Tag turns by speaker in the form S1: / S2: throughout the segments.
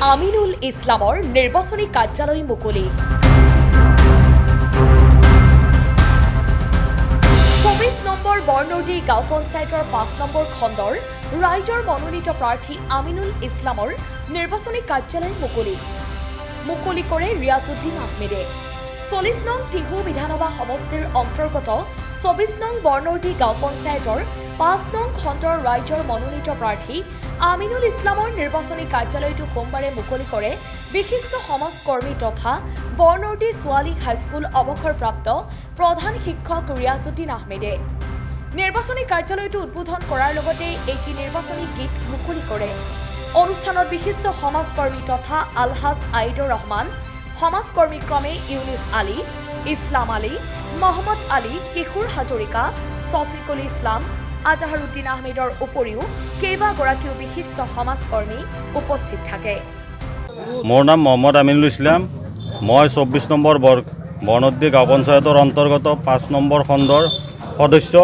S1: আমিনুল ইছলামৰ নিৰ্বাচনী কাৰ্যালয় মুকলি। 24 নম্বৰ বৰনদী গাঁও পঞ্চায়তৰ 5 নম্বৰ খণ্ডৰ ৰাইজৰ মনোনীত প্ৰাৰ্থী আমিনুল ইছলামৰ নিৰ্বাচনী কাৰ্যালয় মুকলি কৰে ৰিয়াজউদ্দিন আহমেদে। 40 নং টিহু বিধানসভা সমষ্টিৰ অন্তৰ্গত 24 নং বৰনদী গাঁও পঞ্চায়তৰ 5 নং খণ্ডৰ ৰাইজৰ মনোনীত প্ৰাৰ্থী আমিনুল ইছলামৰ নিৰ্বাচনী কাৰ্যালয়টো সোমবাৰে মুকলি কৰে বিশিষ্ট সমাজকৰ্মী তথা বৰনদী ছোৱালী হাইস্কুল অৱসৰপ্ৰাপ্ত প্ৰধান শিক্ষক ৰিয়াজউদ্দিন আহমেদে। নিৰ্বাচনী কাৰ্যালয়টো উদ্বোধন কৰাৰ লগতে এটি নিৰ্বাচনী গীত মুকলি কৰে। অনুষ্ঠানত বিশিষ্ট সমাজকৰ্মী তথা আলহাজ আইদুৰ ৰহমান, সমাজকৰ্মী ক্ৰমে ইউনিছ আলী, ইছলাম আলী, মহম্মদ আলী, কিশোৰ হাজৰিকা, ছফিকুল ইছলাম, আজহাৰুদ্দিন আহমেদৰ উপৰিও কেইবাগৰাকীও বিশিষ্ট সমাজকৰ্মী উপস্থিত থাকে।
S2: মোৰ নাম মহম্মদ আমিনুল ইছলাম। মই 24 নম্বৰ বৰনদী গাঁও পঞ্চায়তৰ অন্তৰ্গত 5 নম্বৰ খণ্ডৰ সদস্য।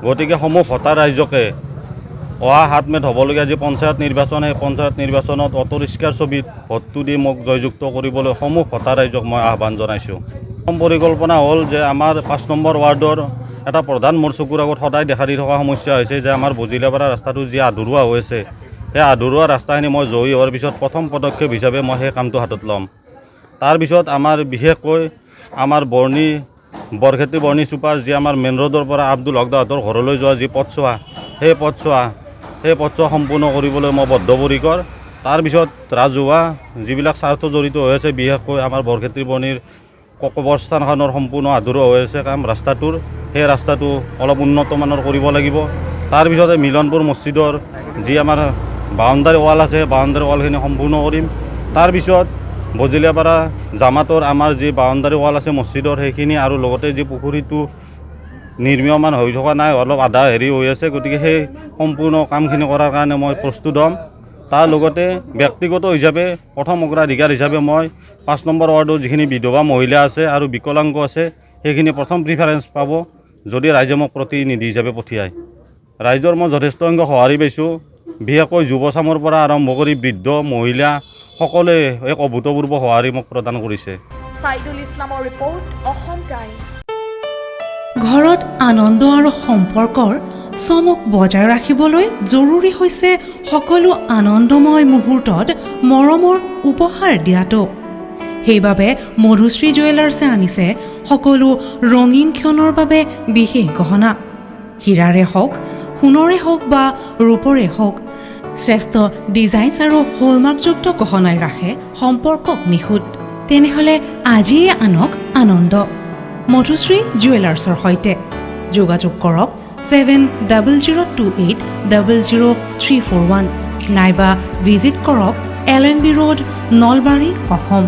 S2: গতিকে সমূহ ভোটাৰ ৰাইজকে অহা 7 মে'ত হ'বলগীয়া যি পঞ্চায়ত নিৰ্বাচন, সেই পঞ্চায়ত নিৰ্বাচনত অটো ৰিক্সাৰ ছবিত ভোটটো দি মোক জয়যুক্ত কৰিবলৈ সমূহ ভোটাৰ ৰাইজক মই আহ্বান জনাইছোঁ। প্ৰথম পৰিকল্পনা হ'ল যে আমাৰ 5 নম্বৰ ৱাৰ্ডৰ এটা প্ৰধান মোৰ চকুৰ আগত সদায় দেখা দি থকা সমস্যা হৈছে যে আমাৰ বজিলাপাৰা ৰাস্তাটো যি আধৰুৱা হৈ আছে, সেই আধৰুৱা ৰাস্তাখিনি মই জয়ী হোৱাৰ পিছত প্ৰথম পদক্ষেপ হিচাপে মই সেই কামটো হাতত ল'ম। তাৰপিছত আমাৰ বিশেষকৈ আমাৰ বৰখেতি বৰ্ণি চুপাৰ যি আমাৰ মেইন ৰোডৰ পৰা আব্দুল হক দাহঁতৰ ঘৰলৈ যোৱা যি পথছোৱা, সেই পথছোৱা সম্পূৰ্ণ কৰিবলৈ মই বদ্ধপৰিকৰ। তাৰপিছত ৰাজহুৱা যিবিলাক স্বাৰ্থ জড়িত হৈ আছে, বিশেষকৈ আমাৰ বৰখেতি বৰ্ণিৰ কবৰস্থানখনৰ সম্পূৰ্ণ আধৰুৱা হৈ আছে কাম ৰাস্তাটোৰ, সেই ৰাস্তাটো অলপ উন্নত মানৰ কৰিব লাগিব। তাৰপিছতে মিলনপুৰ মছজিদৰ যি আমাৰ বাউণ্ডাৰী ৱাল আছে, বাউণ্ডাৰী ৱালখিনি সম্পূৰ্ণ কৰিম। তাৰপিছত বজিলাপাৰা জামাতৰ আমাৰ যি বাউণ্ডাৰী ৱাল আছে মছজিদৰ, সেইখিনি আৰু লগতে যি পুখুৰীটো নিৰ্মীয়মান হৈ থকা নাই, অলপ আধা হেৰি হৈ আছে, গতিকে সেই সম্পূৰ্ণ কামখিনি কৰাৰ কাৰণে মই প্ৰস্তুত হ'ম। তাৰ লগতে ব্যক্তিগত হিচাপে প্ৰথম অগ্ৰাধিকাৰ হিচাপে মই 5 নম্বৰ ৱাৰ্ডৰ যিখিনি বিধৱা মহিলা আছে আৰু বিকলাংগ আছে, সেইখিনি প্ৰথম প্ৰিফাৰেঞ্চ পাব যদি ৰাইজে মোক প্ৰতিনিধি হিচাপে পঠিয়ায়। ৰাইজৰ মই যথেষ্ট সংখ্যক সঁহাৰি পাইছোঁ। বিশেষকৈ যুৱচামৰ পৰা আৰম্ভ কৰি বৃদ্ধ মহিলা সকলোৱে এক অভূতপূৰ্ব সঁহাৰি মোক প্ৰদান কৰিছে।
S1: ছাইদুল ইছলামৰ ৰিপৰ্ট, অসম টাইম।
S3: ঘৰত আনন্দ আৰু সম্পৰ্কৰ চমক বজাই ৰাখিবলৈ জৰুৰী হৈছে সকলো আনন্দময় মুহূৰ্তত মৰমৰ উপহাৰ দিয়াটো। সেইবাবে মধুশ্ৰী জুৱেলাৰ্ছে আনিছে সকলো ৰঙীন ক্ষণৰ বাবে বিশেষ গহনা। হীৰাৰে হওক, সোণৰে হওক বা ৰূপৰে হওক, শ্ৰেষ্ঠ ডিজাইনছ আৰু হলমাৰ্কযুক্ত গহনাই ৰাখে সম্পৰ্কক নিখুঁত। তেনেহ'লে আজিয়ে আনক আনন্দ মধুশ্ৰী জুৱেলাৰ্ছৰ সৈতে। যোগাযোগ কৰক 7002800341 নাইবা ভিজিট কৰক LNB ৰোড, নলবাৰী, অসম।